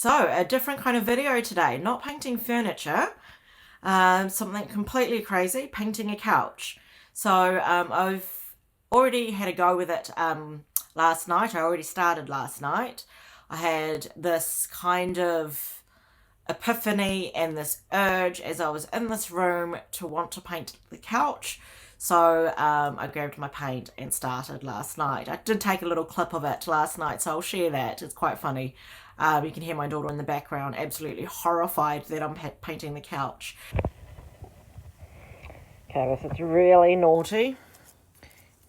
So, a different kind of video today. Not painting furniture, something completely crazy, painting a couch. So, I've already had a go with it last night. I already started last night. I had this kind of epiphany and this urge as I was in this room to want to paint the couch. So I grabbed my paint and started last night. I did take a little clip of it last night, so I'll share that. It's quite funny. You can hear my daughter in the background, absolutely horrified that I'm painting the couch. Okay, this is really naughty,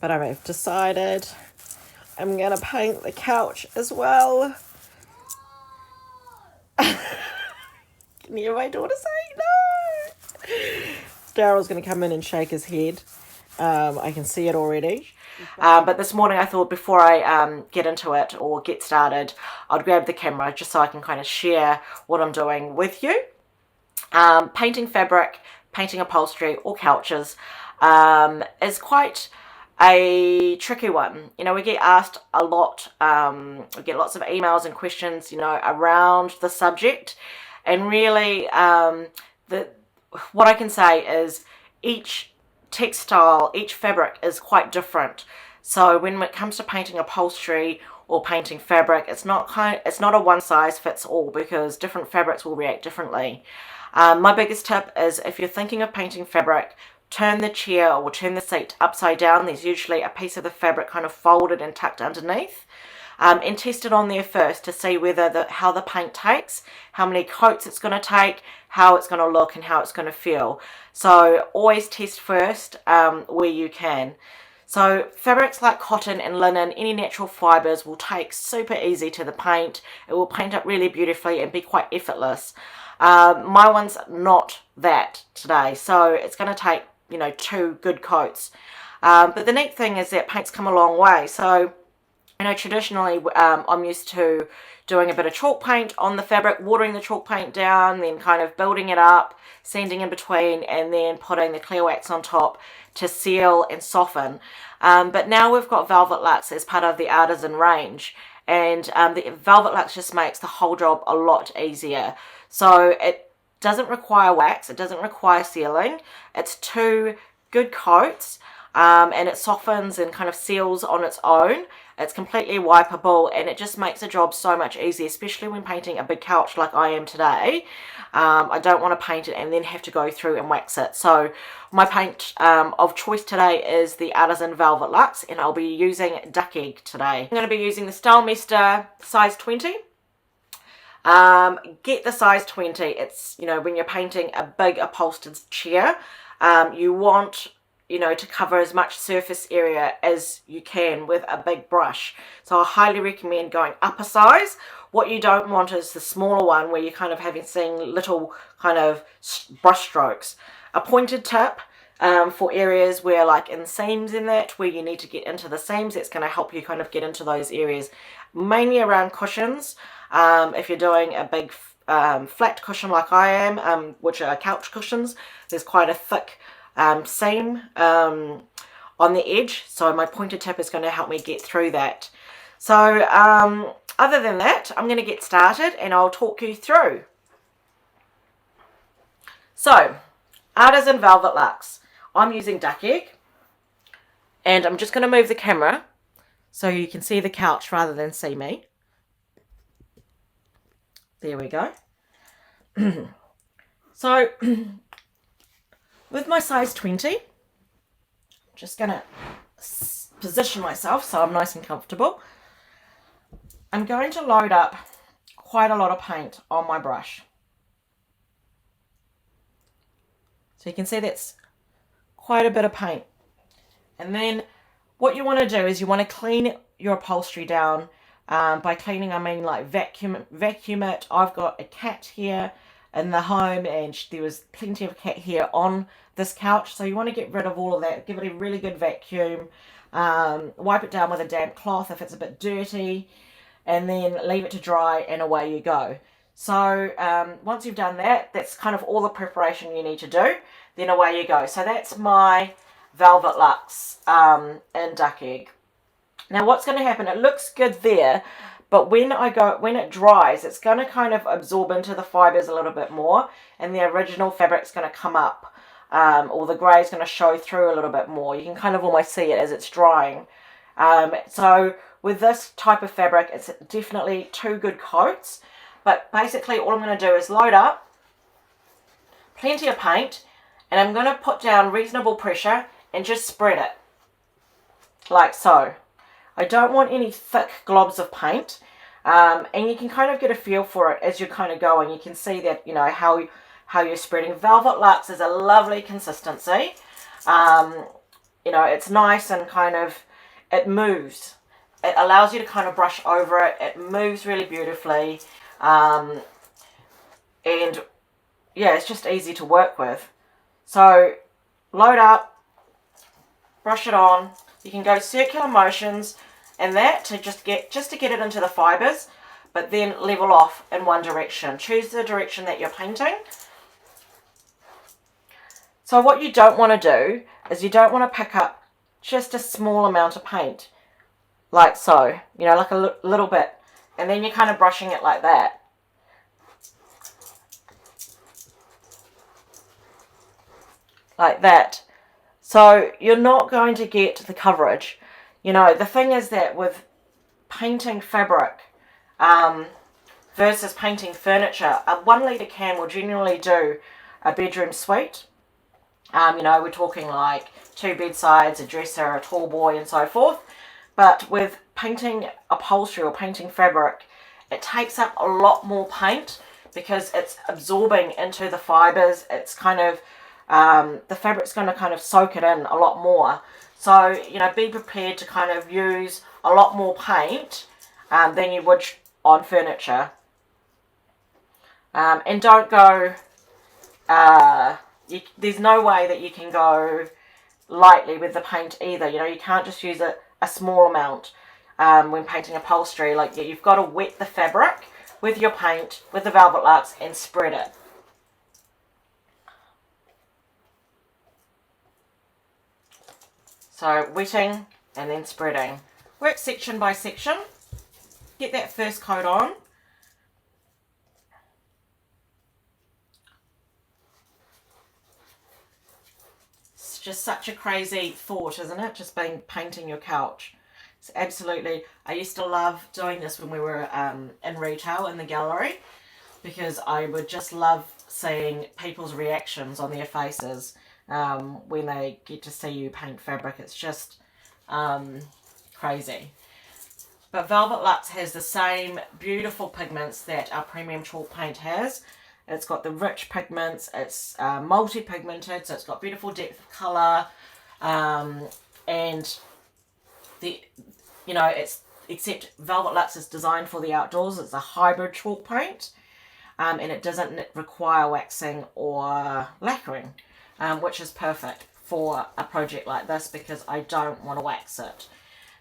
but I've decided I'm going to paint the couch as well. Can you hear my daughter say no? Daryl's going to come in and shake his head. I can see it already. But this morning I thought before I get into it or get started, I'd grab the camera just so I can kind of share what I'm doing with you. Painting fabric, painting upholstery or couches is quite a tricky one. You know, we get asked a lot, we get lots of emails and questions, you know, around the subject. And really, what I can say is each textile, each fabric is quite different. So when it comes to painting upholstery or painting fabric, it's not a one size fits all, because different fabrics will react differently. My biggest tip is, if you're thinking of painting fabric, turn the chair or turn the seat upside down. There's usually a piece of the fabric kind of folded and tucked underneath. And test it on there first to see whether how the paint takes, how many coats it's going to take, how it's going to look and how it's going to feel. So always test first where you can. So fabrics like cotton and linen, any natural fibres, will take super easy to the paint. It will paint up really beautifully and be quite effortless. My one's not that today, so it's going to take, you know, 2 good coats. But the neat thing is that paint's come a long way. So, you know, traditionally I'm used to doing a bit of chalk paint on the fabric, watering the chalk paint down, then kind of building it up, sanding in between, and then putting the clear wax on top to seal and soften. But now we've got Velvet Luxe as part of the Artisan range, and the Velvet Luxe just makes the whole job a lot easier. So it doesn't require wax, it doesn't require sealing, it's 2 good coats, and it softens and kind of seals on its own. It's completely wipeable, and it just makes the job so much easier, especially when painting a big couch like I am today. I don't want to paint it and then have to go through and wax it. So my paint of choice today is the Artisan Velvet Luxe, and I'll be using Duck Egg today. I'm going to be using the Stylemaster size 20. Get the size 20. It's, you know, when you're painting a big upholstered chair, you want, you know, to cover as much surface area as you can with a big brush. So I highly recommend going up a size. What you don't want is the smaller one where you're kind of seeing little kind of brush strokes. A pointed tip for areas where, like in seams in that, where you need to get into the seams, it's going to help you kind of get into those areas. Mainly around cushions. If you're doing a big flat cushion like I am, which are couch cushions, there's quite a thick seam on the edge, so my pointed tip is going to help me get through that. So other than that, I'm going to get started and I'll talk you through. So Artisan Velvet Luxe, I'm using Duck Egg, and I'm just going to move the camera so you can see the couch rather than see me. There we go. So with my size 20, I'm just going to position myself so I'm nice and comfortable. I'm going to load up quite a lot of paint on my brush. So you can see that's quite a bit of paint. And then what you want to do is you want to clean your upholstery down. By cleaning, I mean like vacuum it. I've got a cat here in the home, and there was plenty of cat hair on this couch, so you want to get rid of all of that. Give it a really good vacuum, wipe it down with a damp cloth if it's a bit dirty, and then leave it to dry, and away you go. So once you've done that, that's kind of all the preparation you need to do, then away you go. So that's my Velvet Luxe in Duck Egg. Now what's going to happen, it looks good there, But when it dries, it's going to kind of absorb into the fibers a little bit more, and the original fabric's going to come up, or the grey is going to show through a little bit more. You can kind of almost see it as it's drying. So with this type of fabric, it's definitely 2 good coats. But basically all I'm going to do is load up plenty of paint, and I'm going to put down reasonable pressure and just spread it like so. I don't want any thick globs of paint, and you can kind of get a feel for it as you're kind of going. You can see that, you know, how you're spreading. Velvet Luxe is a lovely consistency. You know, it's nice and kind of, it moves. It allows you to kind of brush over it. It moves really beautifully. And yeah, it's just easy to work with. So load up, brush it on. You can go circular motions and that to just to get it into the fibers, but then level off in one direction. Choose the direction that you're painting. So what you don't want to do is you don't want to pick up just a small amount of paint, like so, you know, like a little bit, and then you're kind of brushing it like that. Like that. So you're not going to get the coverage. You know, the thing is that with painting fabric versus painting furniture, a 1 litre can will generally do a bedroom suite. You know, we're talking like 2 bedsides, a dresser, a tall boy, and so forth. But with painting upholstery or painting fabric, it takes up a lot more paint because it's absorbing into the fibers. It's kind of the fabric's going to kind of soak it in a lot more. So, you know, be prepared to kind of use a lot more paint than you would on furniture. And don't go, there's no way that you can go lightly with the paint either. You know, you can't just use a small amount when painting upholstery. Like, you've got to wet the fabric with your paint, with the Velvet Luxe, and spread it. So wetting and then spreading. Work section by section. Get that first coat on. It's just such a crazy thought, isn't it? Just painting your couch. It's absolutely, I used to love doing this when we were in retail in the gallery, because I would just love seeing people's reactions on their faces when they get to see you paint fabric. It's just crazy. But Velvet Luxe has the same beautiful pigments that our premium chalk paint has. It's got the rich pigments, it's multi-pigmented, so it's got beautiful depth of colour, and the, you know, it's, except Velvet Luxe is designed for the outdoors. It's a hybrid chalk paint, and it doesn't require waxing or lacquering, which is perfect for a project like this because I don't want to wax it.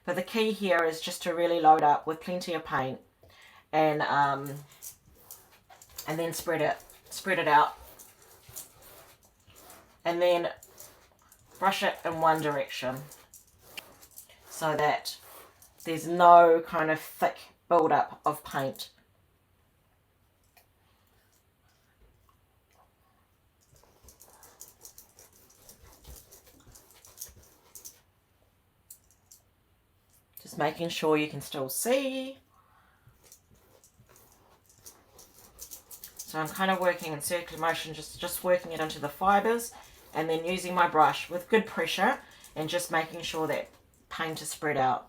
But the key here is just to really load up with plenty of paint and then spread it out, and then brush it in one direction so that there's no kind of thick build-up of paint. Just making sure you can still see. So I'm kind of working in circular motion, just working it into the fibers, and then using my brush with good pressure and just making sure that paint is spread out.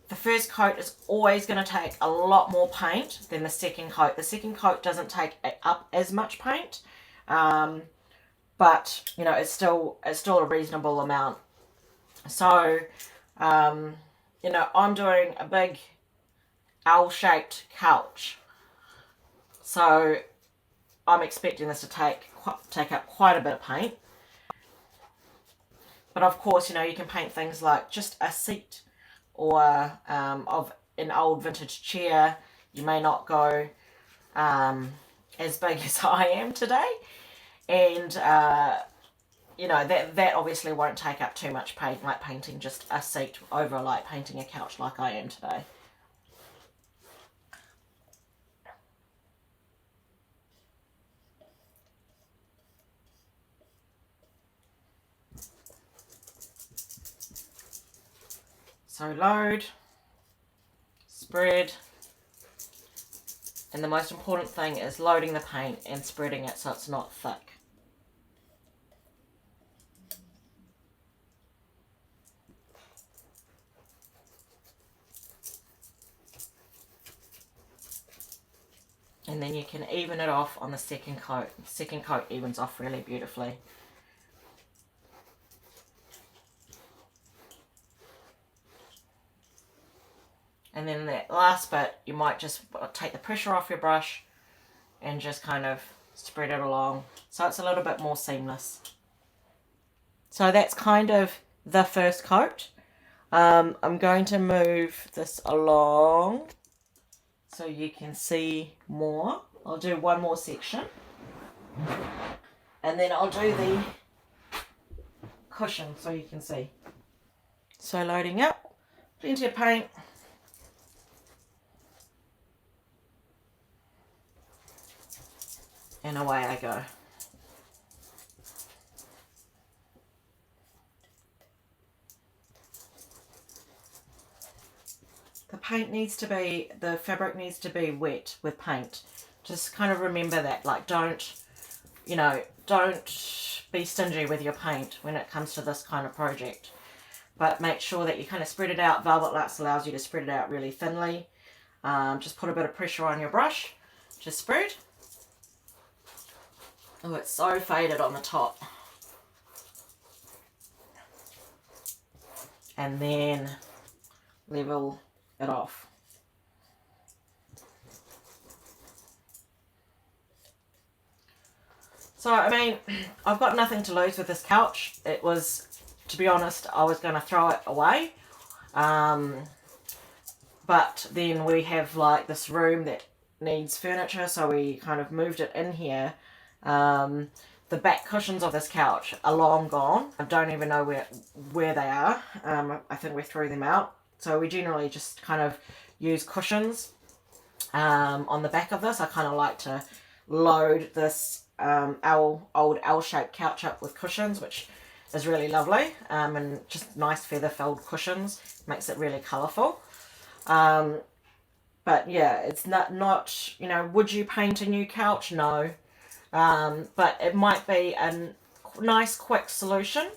The first coat is always going to take a lot more paint than the second coat. The second coat doesn't take up as much paint, but you know, it's still a reasonable amount. So you know, I'm doing a big L-shaped couch, so I'm expecting this to take up quite a bit of paint. But of course, you know, you can paint things like just a seat or of an old vintage chair. You may not go as big as I am today, and you know, that obviously won't take up too much paint, like painting just a seat over like painting a couch like I am today. So load, spread, and the most important thing is loading the paint and spreading it so it's not thick. And then you can even it off on the second coat. The second coat evens off really beautifully. And then that last bit, you might just take the pressure off your brush and just kind of spread it along so it's a little bit more seamless. So that's kind of the first coat. I'm going to move this along so you can see more. I'll do one more section and then I'll do the cushion so you can see. So loading up, plenty of paint. And away I go. The fabric needs to be wet with paint. Just kind of remember that, like don't be stingy with your paint when it comes to this kind of project. But make sure that you kind of spread it out. Velvet Luxe allows you to spread it out really thinly. Just put a bit of pressure on your brush to spread. Oh, it's so faded on the top. And then level it off. So, I mean, I've got nothing to lose with this couch. It was, to be honest, I was going to throw it away. But then we have like this room that needs furniture, so we kind of moved it in here. The back cushions of this couch are long gone. I don't even know where they are. I think we threw them out. So we generally just kind of use cushions on the back of this. I kind of like to load this old L-shaped couch up with cushions, which is really lovely, and just nice feather-filled cushions. Makes it really colourful. But yeah, it's not would you paint a new couch? No. But it might be a nice quick solution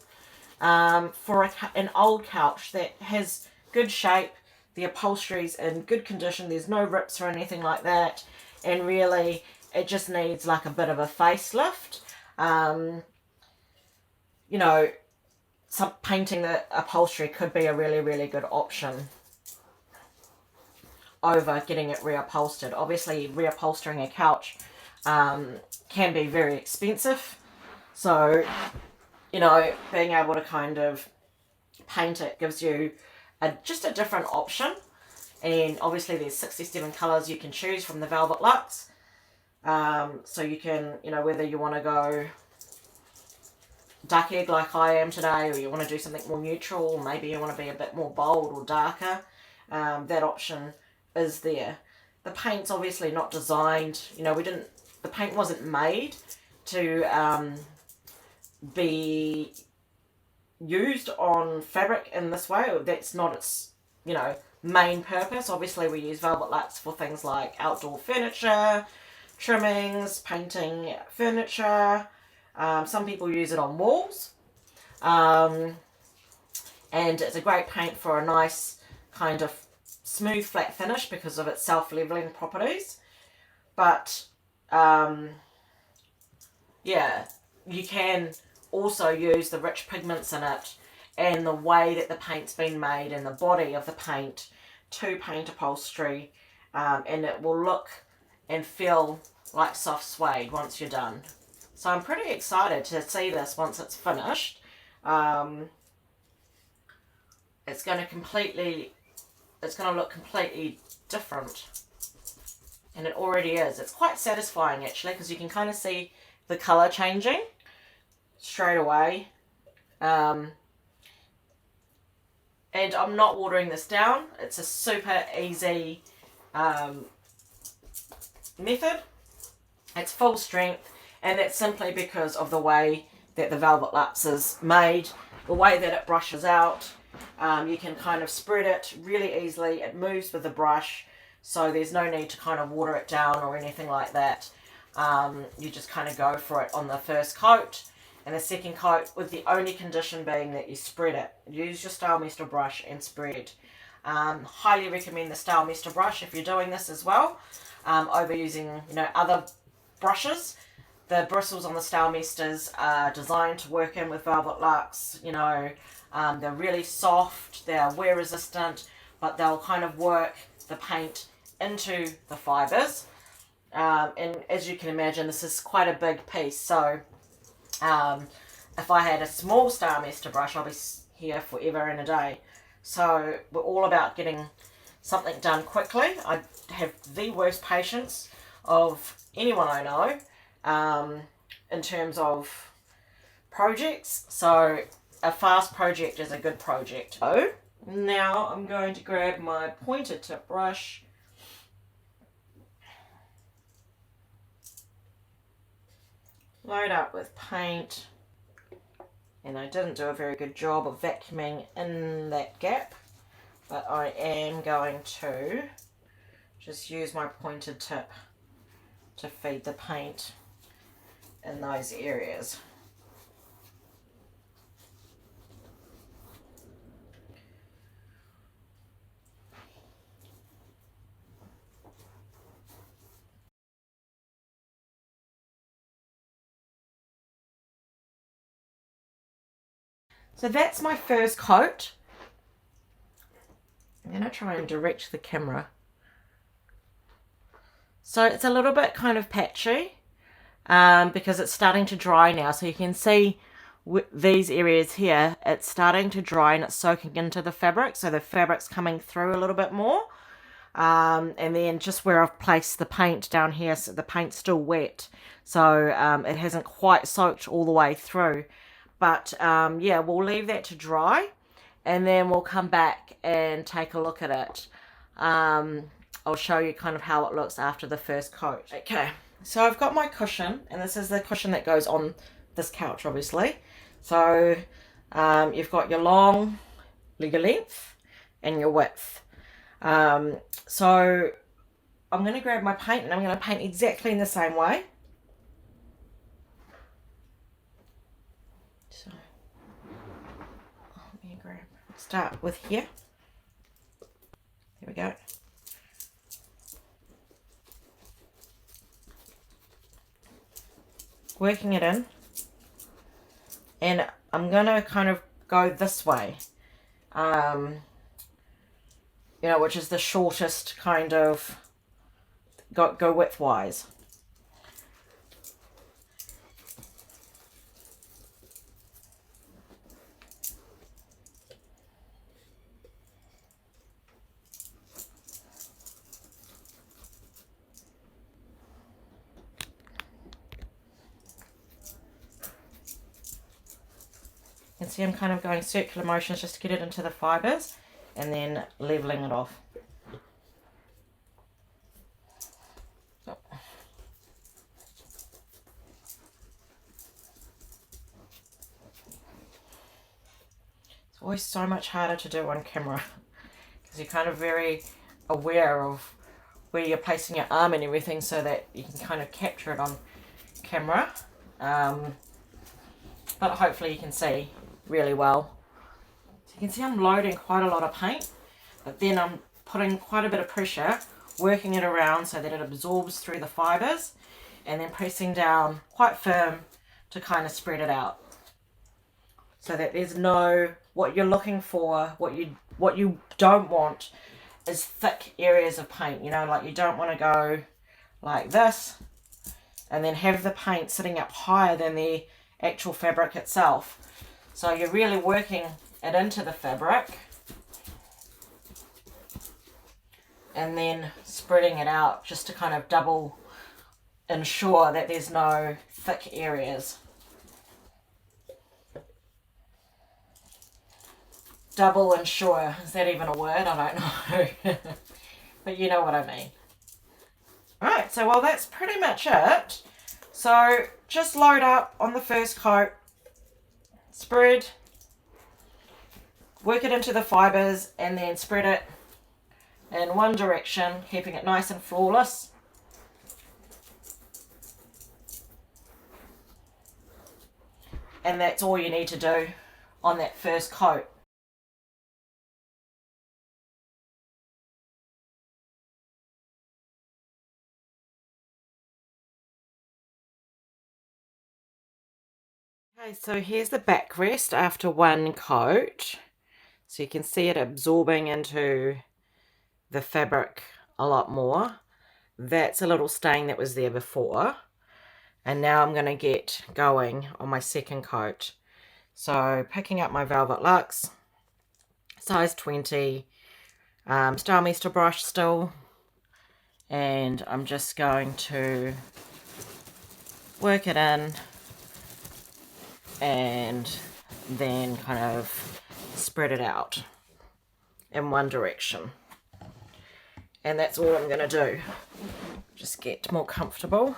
for an old couch that has good shape, the upholstery's in good condition, there's no rips or anything like that, and really it just needs like a bit of a facelift. Some painting the upholstery could be a really, really good option over getting it reupholstered. Obviously, reupholstering a couch can be very expensive, so being able to kind of paint it gives you just a different option. And obviously there's 67 colors you can choose from the Velvet Luxe, so you can whether you want to go duck egg like I am today, or you want to do something more neutral, or maybe you want to be a bit more bold or darker, that option is there. The paint's obviously not designed, the paint wasn't made to be used on fabric in this way. That's not its, main purpose. Obviously we use Velvet Luxe for things like outdoor furniture, trimmings, painting furniture. Some people use it on walls. And it's a great paint for a nice kind of smooth flat finish because of its self-leveling properties. But yeah, you can also use the rich pigments in it and the way that the paint's been made and the body of the paint to paint upholstery, and it will look and feel like soft suede once you're done. So I'm pretty excited to see this once it's finished. It's going to look completely different. And it already is. It's quite satisfying actually, because you can kind of see the colour changing straight away. And I'm not watering this down. It's a super easy method. It's full strength, and that's simply because of the way that the Velvet Luxe is made, the way that it brushes out, You can kind of spread it really easily. It moves with the brush, so there's no need to kind of water it down or anything like that. You just kind of go for it on the first coat and the second coat, with the only condition being that you spread it. Use your Stylemaster brush and spread. Highly recommend the Stylemaster brush if you're doing this as well, over using other brushes. The bristles on the Stylemasters are designed to work in with Velvet Luxe. They're really soft, they're wear resistant, but they'll kind of work the paint into the fibres. And as you can imagine, this is quite a big piece, so if I had a small Stylemaster brush, I'll be here forever and a day. So we're all about getting something done quickly. I have the worst patience of anyone I know in terms of projects, so a fast project is a good project. So now I'm going to grab my pointed tip brush, load up with paint, and I didn't do a very good job of vacuuming in that gap, but I am going to just use my pointed tip to feed the paint in those areas. So that's my first coat. I'm going to try and direct the camera. So it's a little bit kind of patchy because it's starting to dry now. So you can see these areas here, it's starting to dry and it's soaking into the fabric. So the fabric's coming through a little bit more. And then just where I've placed the paint down here, so the paint's still wet. So it hasn't quite soaked all the way through. But yeah, we'll leave that to dry and then we'll come back and take a look at it. I'll show you kind of how it looks after the first coat. Okay, so I've got my cushion, and this is the cushion that goes on this couch, obviously. So you've got your length and your width. So I'm going to grab my paint and I'm going to paint exactly in the same way. So let me start with here. There we go. Working it in, and I'm going to kind of go this way, which is the shortest kind of, go widthwise. You can see I'm kind of going circular motions just to get it into the fibres and then leveling it off. So. It's always so much harder to do on camera because you're kind of very aware of where you're placing your arm and everything so that you can kind of capture it on camera. But hopefully you can see really well. So you can see I'm loading quite a lot of paint, but then I'm putting quite a bit of pressure, working it around so that it absorbs through the fibres, and then pressing down quite firm to kind of spread it out. So that there's no, what you're looking for, what you don't want is thick areas of paint. Like you don't want to go like this and then have the paint sitting up higher than the actual fabric itself. So you're really working it into the fabric and then spreading it out just to kind of double ensure that there's no thick areas. Double ensure, is that even a word? I don't know. But you know what I mean. Alright, so well that's pretty much it. So just load up on the first coat, spread, work it into the fibres and then spread it in one direction, keeping it nice and flawless. And that's all you need to do on that first coat. Okay, so here's the backrest after one coat. So you can see it absorbing into the fabric a lot more. That's a little stain that was there before. And now I'm going to get going on my second coat. So picking up my Velvet Luxe, size 20, Star Meester brush still. And I'm just going to work it in and then kind of spread it out in one direction. And that's all I'm going to do. Just get more comfortable.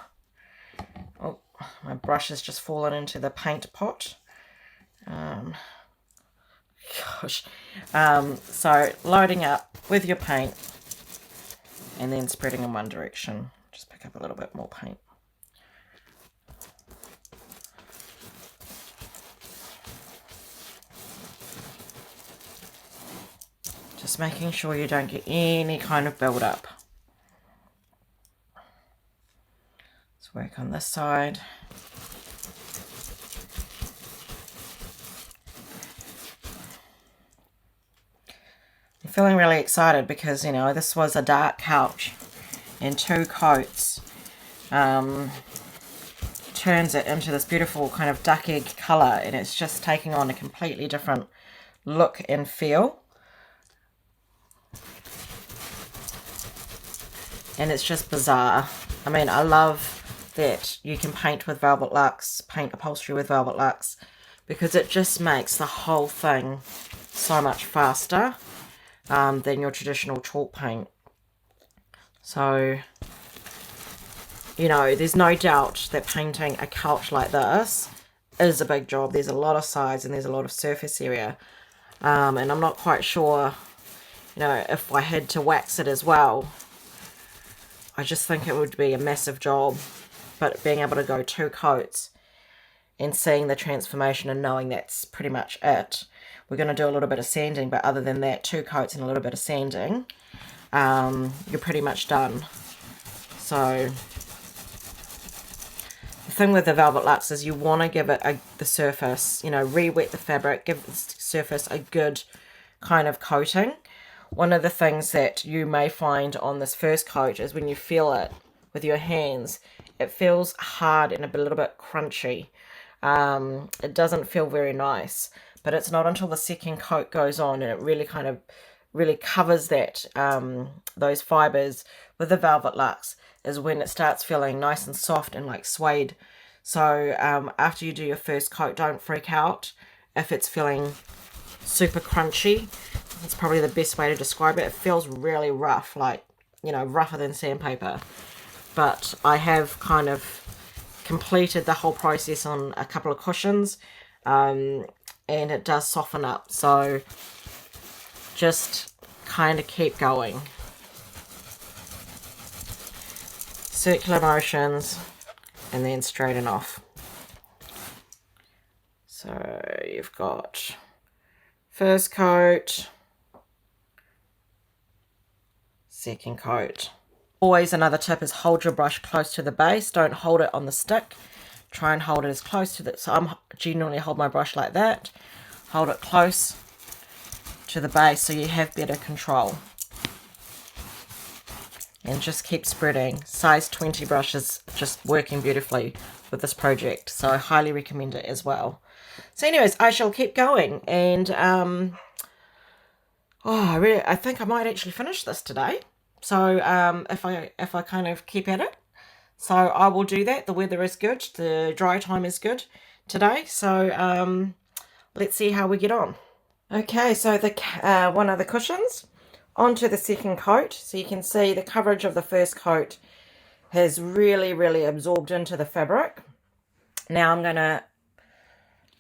Oh, my brush has just fallen into the paint pot. So loading up with your paint and then spreading in one direction. Just pick up a little bit more paint. Just making sure you don't get any kind of build up. Let's work on this side. I'm feeling really excited because, you know, this was a dark couch and 2 coats turns it into this beautiful kind of duck egg colour, and it's just taking on a completely different look and feel. And it's just bizarre. I mean, I love that you can paint with Velvet Luxe, paint upholstery with Velvet Luxe, because it just makes the whole thing so much faster than your traditional chalk paint. So, you know, there's no doubt that painting a couch like this is a big job. There's a lot of size and there's a lot of surface area. And I'm not quite sure, you know, if I had to wax it as well. I just think it would be a massive job, but being able to go 2 coats and seeing the transformation and knowing that's pretty much it. We're going to do a little bit of sanding, but other than that, 2 coats and a little bit of sanding, you're pretty much done. So the thing with the Velvet Luxe is you want to give it the surface, you know, re-wet the fabric, give the surface a good kind of coating. One of the things that you may find on this first coat is when you feel it with your hands, it feels hard and a little bit crunchy. It doesn't feel very nice, but it's not until the second coat goes on and it really kind of covers that those fibers with the Velvet Luxe is when it starts feeling nice and soft and like suede. So after you do your first coat, don't freak out if it's feeling super crunchy. That's probably the best way to describe it. It feels really rough, like, you know, rougher than sandpaper. But I have kind of completed the whole process on a couple of cushions, and it does soften up. So just kind of keep going. Circular motions and then straighten off. So you've got first coat, second coat. Always another tip is hold your brush close to the base. Don't hold it on the stick. Try and hold it as close to the... So I'm generally hold my brush like that. Hold it close to the base so you have better control. And just keep spreading. Size 20 brush is just working beautifully with this project. So I highly recommend it as well. So anyways, I shall keep going. And I think I might actually finish this today. So if I kind of keep at it, so I will do that. The weather is good, the dry time is good today, so let's see how we get on. Okay, so the one of the cushions onto the second coat. So you can see the coverage of the first coat has really absorbed into the fabric. Now I'm going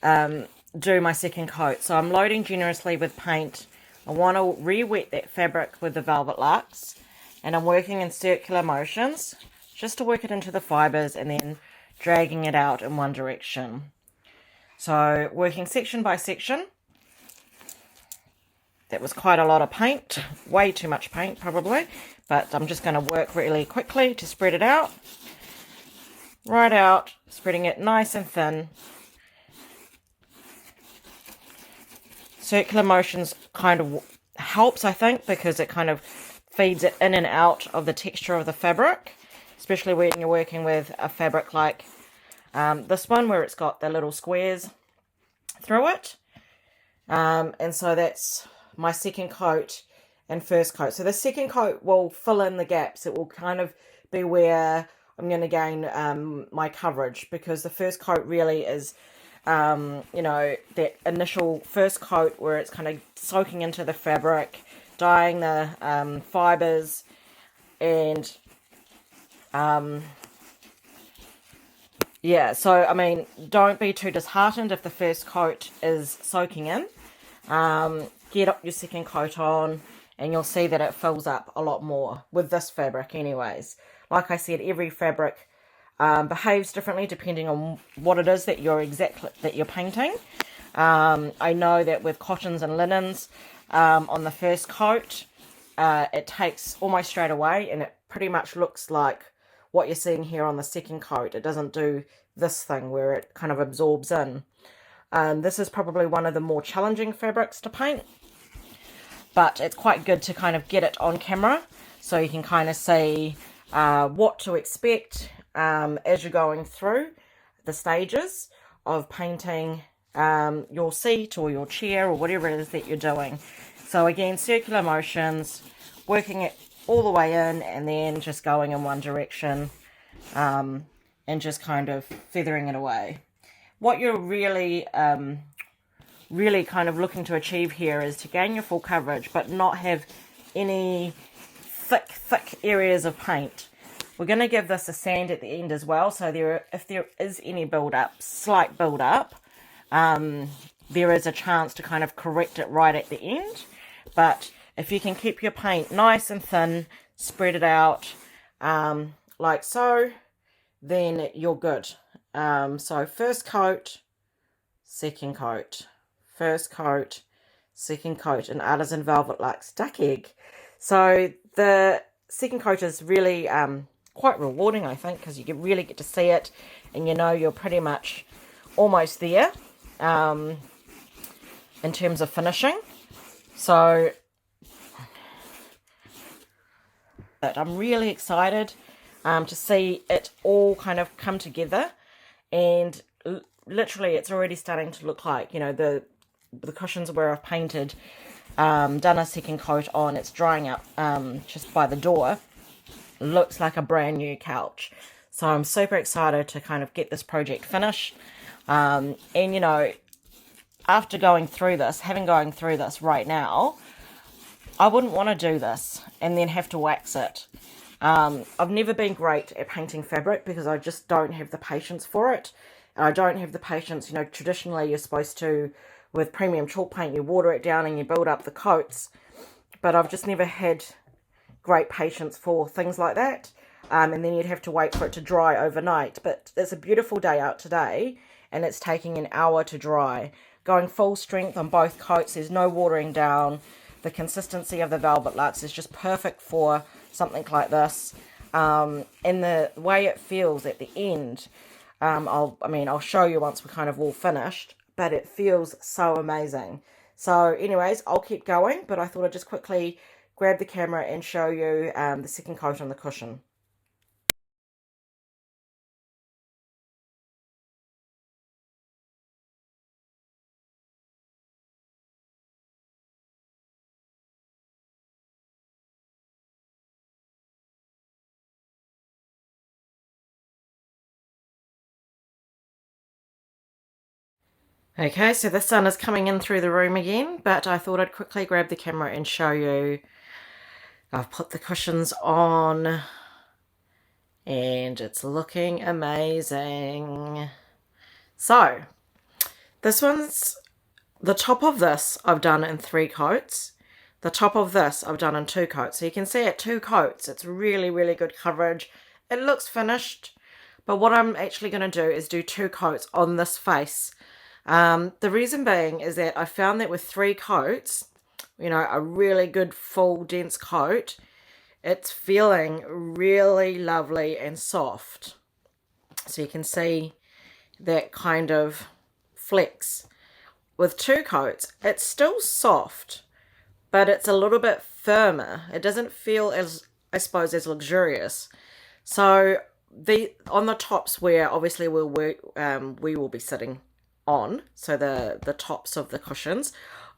to do my second coat. So I'm loading generously with paint. I want to re-wet that fabric with the Velvet Luxe, and I'm working in circular motions just to work it into the fibres and then dragging it out in one direction. So working section by section. That was quite a lot of paint, way too much paint probably, but I'm just going to work really quickly to spread it out. Right out, spreading it nice and thin. Circular motions kind of helps, I think, because it kind of feeds it in and out of the texture of the fabric, especially when you're working with a fabric like this one where it's got the little squares through it. And so that's my second coat and first coat. So the second coat will fill in the gaps. It will kind of be where I'm going to gain my coverage, because the first coat really is, you know, that initial first coat where it's kind of soaking into the fabric, dyeing the fibres, and yeah, so I mean, don't be too disheartened if the first coat is soaking in. Get up your second coat on and you'll see that it fills up a lot more with this fabric anyways. Like I said, every fabric behaves differently depending on what it is that you're painting. I know that with cottons and linens, on the first coat, it takes almost straight away, and it pretty much looks like what you're seeing here on the second coat. It doesn't do this thing where it kind of absorbs in. This is probably one of the more challenging fabrics to paint, but it's quite good to kind of get it on camera so you can kind of see what to expect as you're going through the stages of painting your seat or your chair or whatever it is that you're doing. So again, circular motions, working it all the way in and then just going in one direction and just kind of feathering it away. What you're really kind of looking to achieve here is to gain your full coverage but not have any thick areas of paint. We're going to give this a sand at the end as well, so if there is any build-up, slight build-up, there is a chance to kind of correct it right at the end. But if you can keep your paint nice and thin, spread it out like so, then you're good. So first coat, second coat, first coat, second coat, and Artisan Velvet Luxe Duck Egg. So the second coat is really quite rewarding, I think, because you really get to see it and you know you're pretty much almost there in terms of finishing. So I'm really excited to see it all kind of come together, and literally it's already starting to look like, you know, the cushions where I've painted, done a second coat on, it's drying up just by the door, looks like a brand new couch. So I'm super excited to kind of get this project finished, and you know, after going through this right now, I wouldn't want to do this and then have to wax it. I've never been great at painting fabric because I just don't have the patience for it. I don't have the patience, you know, traditionally you're supposed to, with premium chalk paint, you water it down and you build up the coats. But I've just never had great patience for things like that. And then you'd have to wait for it to dry overnight. But it's a beautiful day out today and it's taking an hour to dry. Going full strength on both coats, there's no watering down. The consistency of the Velvet Luxe is just perfect for something like this. And the way it feels at the end, I'll show you once we're kind of all finished, but it feels so amazing. So anyways, I'll keep going, but I thought I'd just quickly grab the camera and show you the second coat on the cushion. Okay, so the sun is coming in through the room again, but I thought I'd quickly grab the camera and show you. I've put the cushions on and it's looking amazing. So this one's the top of this I've done in 3 coats. The top of this I've done in 2 coats. So you can see at 2 coats, it's really, really good coverage. It looks finished, but what I'm actually going to do is do 2 coats on this face. The reason being is that I found that with 3 coats, you know, a really good full dense coat, it's feeling really lovely and soft. So you can see that kind of flex. With 2 coats, it's still soft, but it's a little bit firmer. It doesn't feel as, I suppose, as luxurious. So on the tops where obviously we will be sitting on, so the tops of the cushions,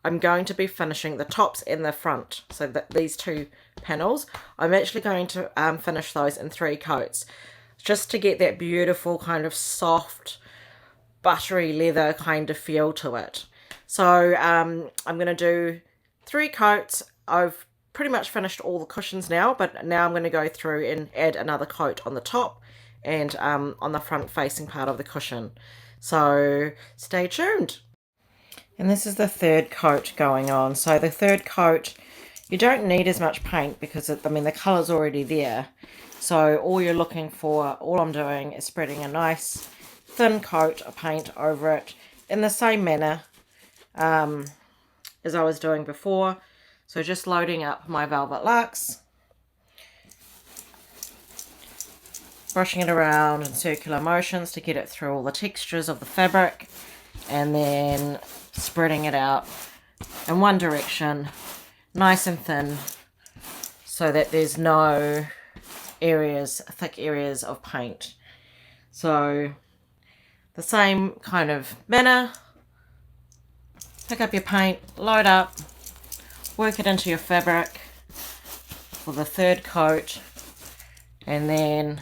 I'm going to be finishing the tops and the front. So that these 2 panels, I'm actually going to finish those in 3 coats, just to get that beautiful kind of soft, buttery leather kind of feel to it. So I'm going to do 3 coats. I've pretty much finished all the cushions now, but now I'm going to go through and add another coat on the top and on the front facing part of the cushion. So stay tuned. And this is the 3rd coat going on. So the 3rd coat, you don't need as much paint because I mean the colour's already there. So all you're looking for, all I'm doing is spreading a nice thin coat of paint over it in the same manner as I was doing before. So just loading up my Velvet Luxe, brushing it around in circular motions to get it through all the textures of the fabric, and then spreading it out in one direction, nice and thin, so that there's no thick areas of paint. So the same kind of manner, pick up your paint, load up, work it into your fabric for the 3rd coat, and then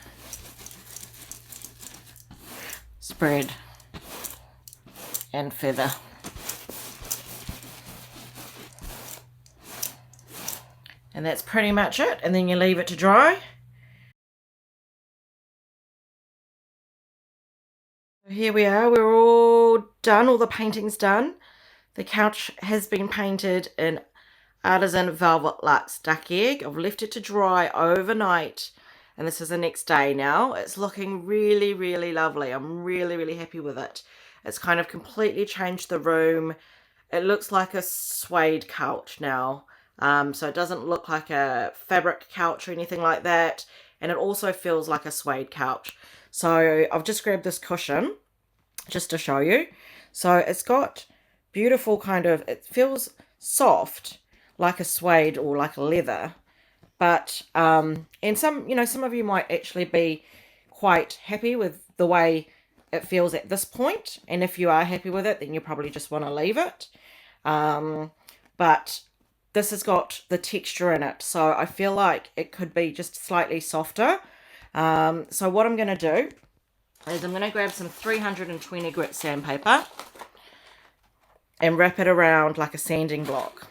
spread and feather. And that's pretty much it, and then you leave it to dry. Here we are, we're all done, all the painting's done. The couch has been painted in Artisan Velvet Luxe Duck Egg. I've left it to dry overnight, and this is the next day now. It's looking really, really lovely. I'm really, really happy with it. It's kind of completely changed the room. It looks like a suede couch now. So it doesn't look like a fabric couch or anything like that. And it also feels like a suede couch. So I've just grabbed this cushion just to show you. So it's got beautiful kind of, it feels soft like a suede or like a leather. But, and some of you might actually be quite happy with the way it feels at this point. And if you are happy with it, then you probably just want to leave it. But this has got the texture in it, so I feel like it could be just slightly softer. So what I'm going to do is I'm going to grab some 320 grit sandpaper and wrap it around like a sanding block.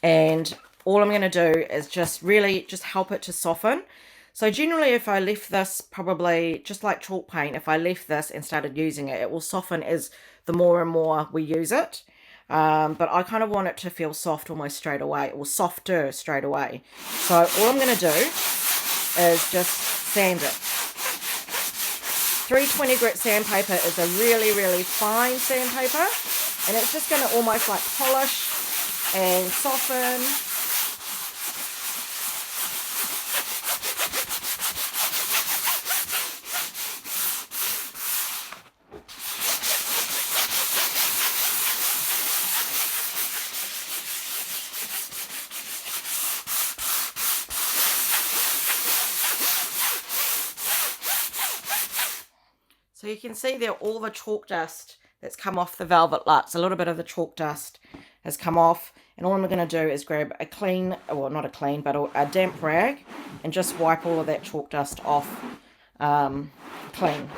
And all I'm going to do is just help it to soften. So generally if I left this, probably just like chalk paint, if I left this and started using it, it will soften as the more and more we use it. But I kind of want it to feel soft almost straight away, or softer straight away. So all I'm going to do is just sand it. 320 grit sandpaper is a really, really fine sandpaper, and it's just going to almost like polish and soften. So you can see there all the chalk dust that's come off the Velvet Luxe. A little bit of the chalk dust has come off. And all I'm going to do is grab a clean, well not a clean, but a damp rag and just wipe all of that chalk dust off clean.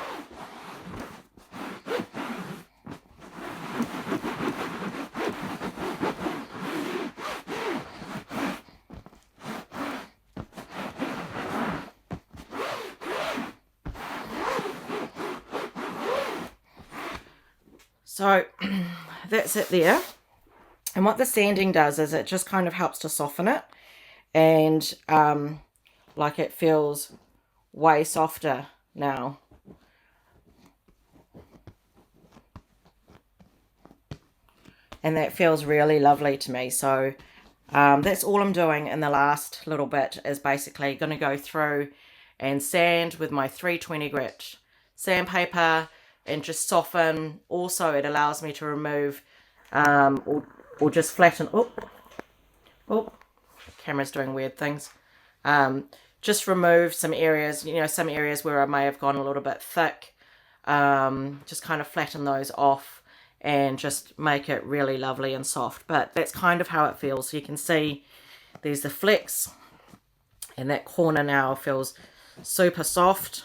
So that's it there. And what the sanding does is it just kind of helps to soften it, and like it feels way softer now. And that feels really lovely to me. So that's all I'm doing in the last little bit, is basically going to go through and sand with my 320 grit sandpaper and just soften. Also, it allows me to remove or just flatten. Oh, camera's doing weird things. Just remove some areas, some areas where I may have gone a little bit thick. Just kind of flatten those off and just make it really lovely and soft. But that's kind of how it feels. So you can see there's the flex, and that corner now feels super soft.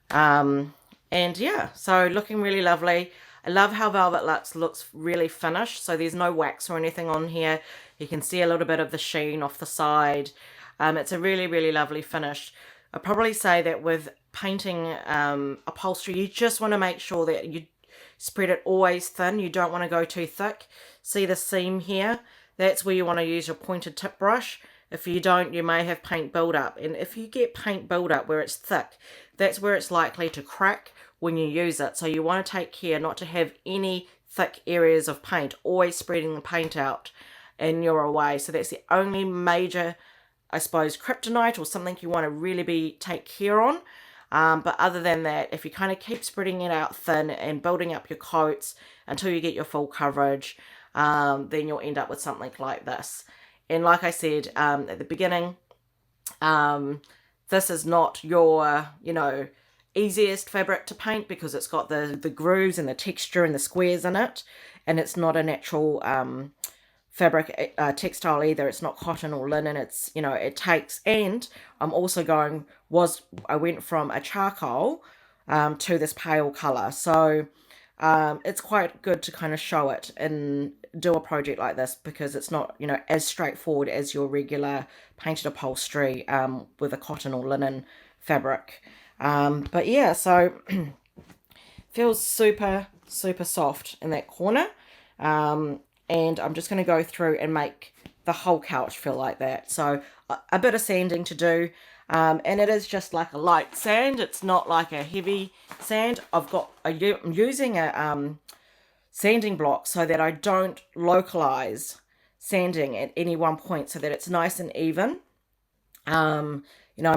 And yeah, so looking really lovely. I love how Velvet Luxe looks really finished. So there's no wax or anything on here. You can see a little bit of the sheen off the side. It's a really, really lovely finish. I'd probably say that with painting upholstery, you just want to make sure that you spread it always thin. You don't want to go too thick. See the seam here? That's where you want to use your pointed tip brush. If you don't, you may have paint buildup. And if you get paint buildup where it's thick, that's where it's likely to crack when you use it. So you want to take care not to have any thick areas of paint, always spreading the paint out in your away. So that's the only major, I suppose, kryptonite or something you want to really take care on. But other than that, if you kind of keep spreading it out thin and building up your coats until you get your full coverage, then you'll end up with something like this. And like I said at the beginning, this is not your, easiest fabric to paint, because it's got the grooves and the texture and the squares in it. And it's not a natural fabric textile either. It's not cotton or linen. It's, it takes, and I'm also I went from a charcoal to this pale color. So it's quite good to kind of show it and do a project like this, because it's not, as straightforward as your regular painted upholstery with a cotton or linen fabric. But yeah, so feels super, super soft in that corner. And I'm just going to go through and make the whole couch feel like that. So a bit of sanding to do. And it is just like a light sand. It's not like a heavy sand. I'm using a sanding block so that I don't localize sanding at any one point, so that it's nice and even. I'm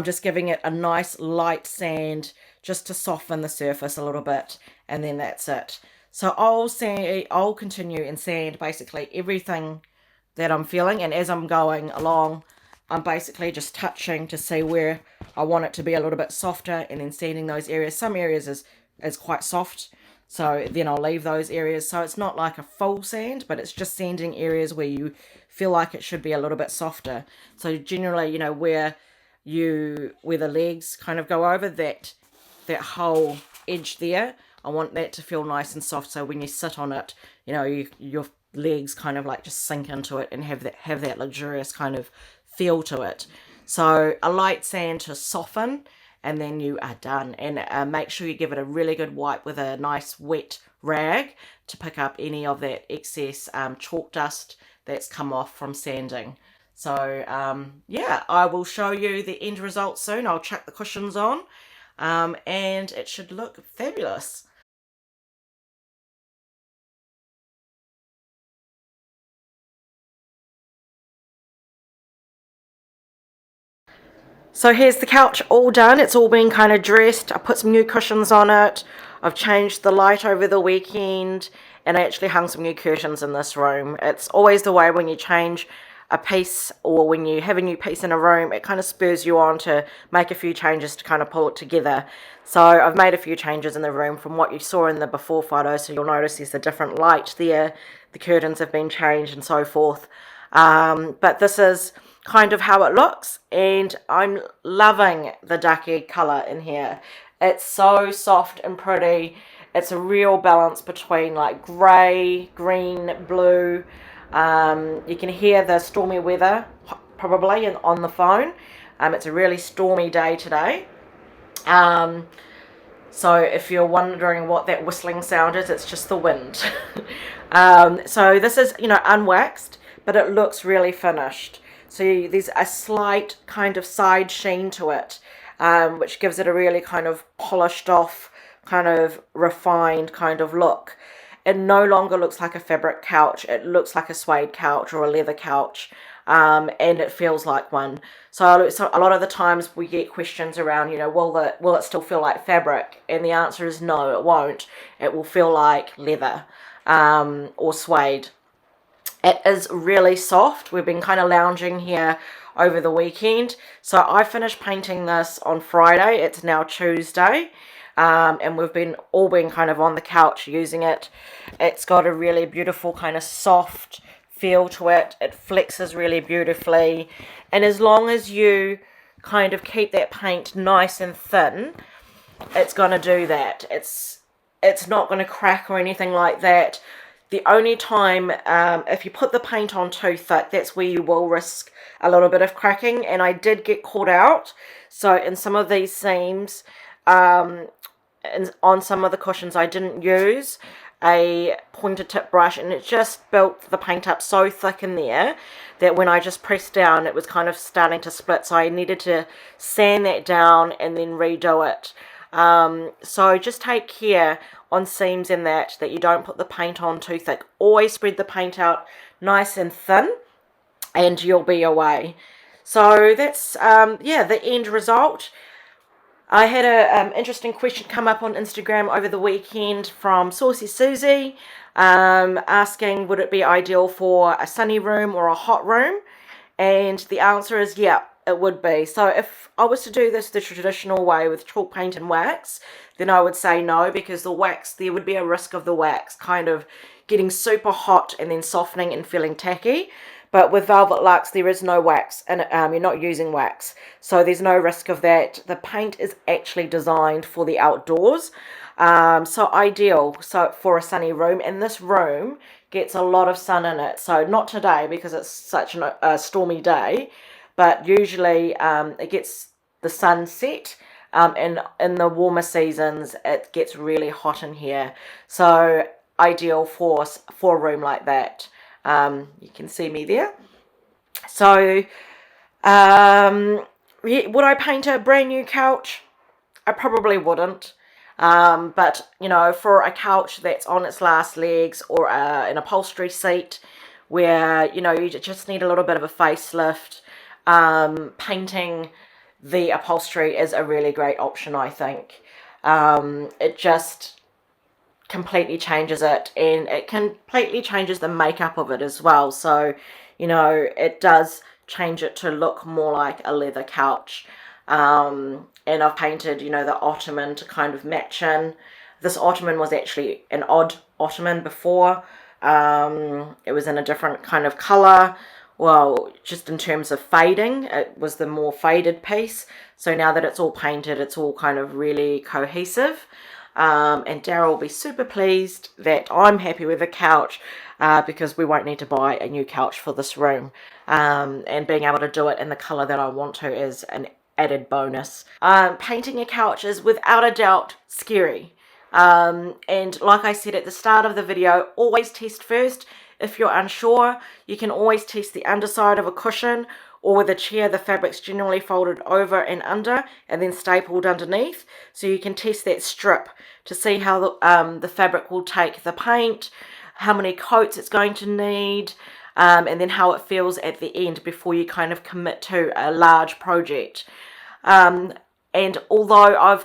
just giving it a nice light sand just to soften the surface a little bit. And then that's it. So I'll continue and sand basically everything that I'm feeling. And as I'm going along, I'm basically just touching to see where I want it to be a little bit softer, and then sanding those areas. Some areas is quite soft, so then I'll leave those areas. So it's not like a full sand, but it's just sanding areas where you feel like it should be a little bit softer. So generally, where the legs kind of go over, that whole edge there, I want that to feel nice and soft, so when you sit on it, your legs kind of like just sink into it and have that luxurious kind of feel to it. So a light sand to soften, and then you are done. And make sure you give it a really good wipe with a nice wet rag to pick up any of that excess chalk dust that's come off from sanding. So yeah, I will show you the end result soon. I'll chuck the cushions on, and it should look fabulous. So here's the couch all done. It's all been kind of dressed. I put some new cushions on it. I've changed the light over the weekend, and I actually hung some new curtains in this room. It's always the way when you change a piece, or when you have a new piece in a room, it kind of spurs you on to make a few changes to kind of pull it together. So I've made a few changes in the room from what you saw in the before photo. So you'll notice there's a different light there. The curtains have been changed and so forth. But this is kind of how it looks, and I'm loving the duck egg color in here. It's so soft and pretty. It's a real balance between like grey, green, blue. You can hear the stormy weather probably on the phone. It's a really stormy day today. So if you're wondering what that whistling sound is, it's just the wind. So this is, unwaxed, but it looks really finished. So there's a slight kind of side sheen to it, which gives it a really kind of polished off, kind of refined kind of look. It no longer looks like a fabric couch. It looks like a suede couch or a leather couch, and it feels like one. So a lot of the times we get questions around, will it still feel like fabric? And the answer is no, it won't. It will feel like leather, or suede. It is really soft. We've been kind of lounging here over the weekend. So I finished painting this on Friday. It's now Tuesday. And we've all been kind of on the couch using it. It's got a really beautiful kind of soft feel to it. It flexes really beautifully. And as long as you kind of keep that paint nice and thin, it's going to do that. It's not going to crack or anything like that. The only time, if you put the paint on too thick, that's where you will risk a little bit of cracking. And I did get caught out. So in some of these seams, and on some of the cushions, I didn't use a pointed tip brush, and it just built the paint up so thick in there that when I just pressed down, it was kind of starting to split. So I needed to sand that down and then redo it. So just take care on seams in that you don't put the paint on too thick. Always spread the paint out nice and thin, and you'll be away. So that's the end result. I had an interesting question come up on Instagram over the weekend from Saucy Susie, asking would it be ideal for a sunny room or a hot room? And the answer is yeah, it would be. So if I was to do this the traditional way with chalk paint and wax, then I would say no, because the wax, there would be a risk of the wax kind of getting super hot and then softening and feeling tacky. But with Velvet Luxe, there is no wax, and you're not using wax, so there's no risk of that. The paint is actually designed for the outdoors, so ideal for a sunny room, and this room gets a lot of sun in it. So not today because it's such a stormy day, but usually it gets the sunset, and in the warmer seasons it gets really hot in here. So ideal for a room like that. You can see me there. So, would I paint a brand new couch? I probably wouldn't. But, for a couch that's on its last legs, or an upholstery seat where, you just need a little bit of a facelift, painting the upholstery is a really great option, I think. It just completely changes it, and it completely changes the makeup of it as well. So it does change it to look more like a leather couch. And I've painted the ottoman to kind of match in. This ottoman was actually an odd ottoman before. It was in a different kind of color. Well, just in terms of fading, it was the more faded piece. So now that it's all painted, it's all kind of really cohesive. And Daryl will be super pleased that I'm happy with the couch, because we won't need to buy a new couch for this room. And being able to do it in the colour that I want to is an added bonus. Painting a couch is without a doubt scary. And like I said at the start of the video, always test first. If you're unsure, you can always test the underside of a cushion, or with a chair, the fabric's generally folded over and under and then stapled underneath. So you can test that strip to see how the fabric will take the paint, how many coats it's going to need, and then how it feels at the end before you kind of commit to a large project. And although I've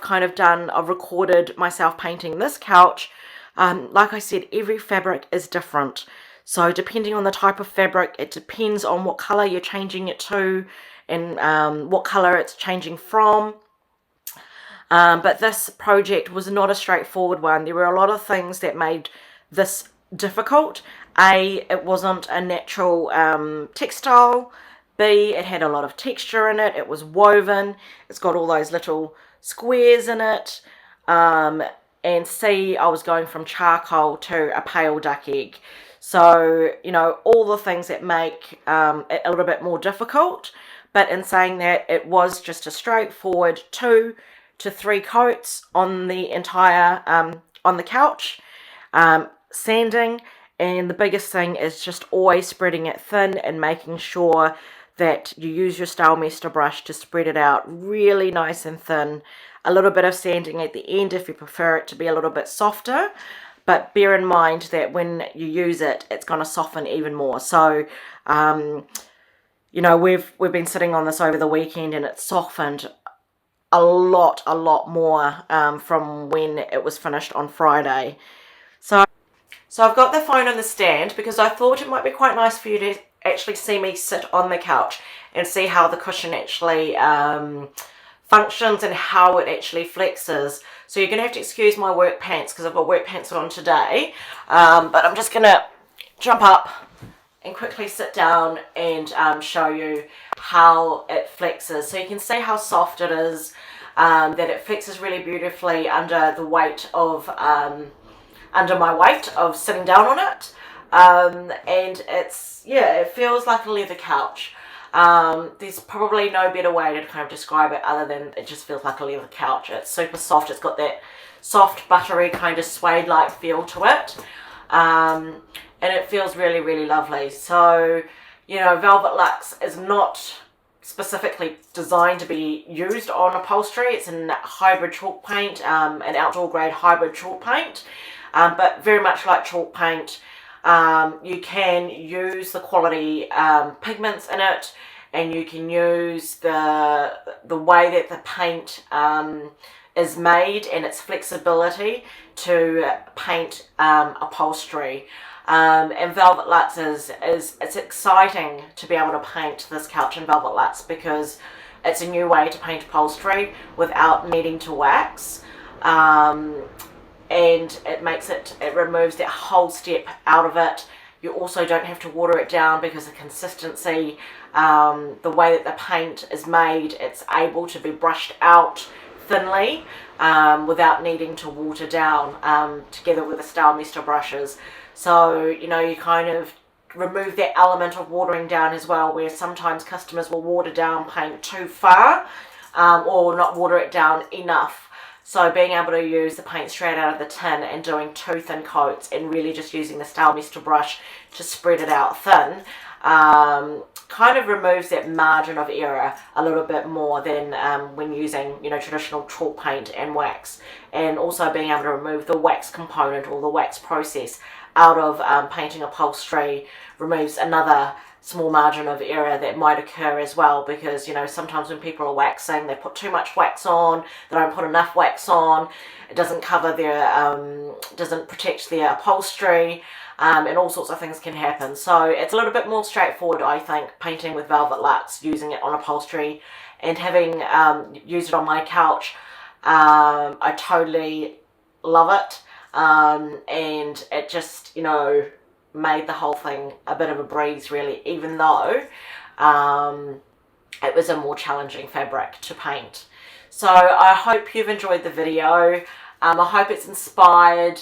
recorded myself painting this couch, like I said, every fabric is different. So depending on the type of fabric, it depends on what colour you're changing it to, and what colour it's changing from. But this project was not a straightforward one. There were a lot of things that made this difficult. A, it wasn't a natural textile. B, it had a lot of texture in it. It was woven. It's got all those little squares in it. And C, I was going from charcoal to a pale duck egg. So, all the things that make it a little bit more difficult. But in saying that, it was just a straightforward 2 to 3 coats on the entire on the couch, sanding, and the biggest thing is just always spreading it thin and making sure that you use your Stylemaster brush to spread it out really nice and thin. A little bit of sanding at the end if you prefer it to be a little bit softer, but bear in mind that when you use it, it's going to soften even more. So you know, we've been sitting on this over the weekend and it's softened a lot more from when it was finished on Friday. So I've got the phone on the stand because I thought it might be quite nice for you to actually see me sit on the couch and see how the cushion actually functions and how it actually flexes. So you're going to have to excuse my work pants because I've got work pants on today. But I'm just going to jump up and quickly sit down and show you how it flexes. So you can see how soft it is, that it flexes really beautifully under the weight of, under my weight of sitting down on it. And it's, yeah, it feels like a leather couch. There's probably no better way to kind of describe it other than it just feels like a leather couch. It's super soft. It's got that soft, buttery kind of suede-like feel to it. And it feels really lovely. So, you know, Velvet Luxe is not specifically designed to be used on upholstery. It's in hybrid chalk paint, an outdoor grade hybrid chalk paint, but very much like chalk paint, you can use the quality pigments in it, and you can use the way that the paint is made and its flexibility to paint upholstery. And Velvet Luxe it's exciting to be able to paint this couch in Velvet Luxe because it's a new way to paint upholstery without needing to wax. And it removes that whole step out of it. You also don't have to water it down because the consistency, the way that the paint is made, it's able to be brushed out thinly without needing to water down together with the Stylemaster brushes. So, you know, you kind of remove that element of watering down as well, where sometimes customers will water down paint too far or not water it down enough. So being able to use the paint straight out of the tin and doing 2 thin coats and really just using the Stylemaster brush to spread it out thin kind of removes that margin of error a little bit more than when using, you know, traditional chalk paint and wax. And also being able to remove the wax component or the wax process out of painting upholstery removes another small margin of error that might occur as well, because, you know, sometimes when people are waxing, they put too much wax on, they don't put enough wax on, it doesn't cover their, doesn't protect their upholstery, and all sorts of things can happen. So it's a little bit more straightforward, I think, painting with Velvet Luxe, using it on upholstery, and having used it on my couch. I totally love it, and it just, you know, made the whole thing a bit of a breeze, really, even though it was a more challenging fabric to paint. So I hope you've enjoyed the video. I hope it's inspired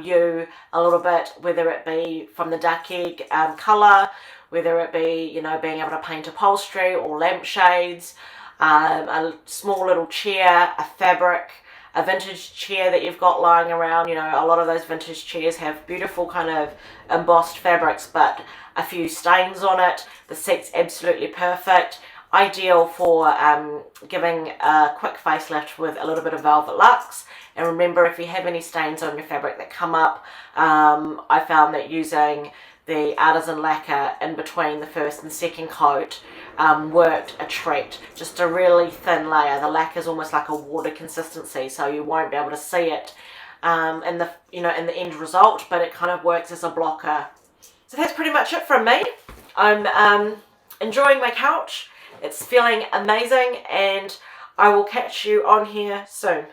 you a little bit, whether it be from the duck egg colour, whether it be, you know, being able to paint upholstery or lampshades, a small little chair, a fabric, a vintage chair that you've got lying around. You know, a lot of those vintage chairs have beautiful kind of embossed fabrics, but a few stains on it. The seat's absolutely perfect. Ideal for giving a quick facelift with a little bit of Velvet Luxe. And remember, if you have any stains on your fabric that come up, I found that using the Artisan lacquer in between the first and second coat worked a treat. Just a really thin layer. The lacquer is almost like a water consistency, so you won't be able to see it in the, you know, in the end result, but it kind of works as a blocker. So that's pretty much it from me. I'm enjoying my couch. It's feeling amazing, and I will catch you on here soon.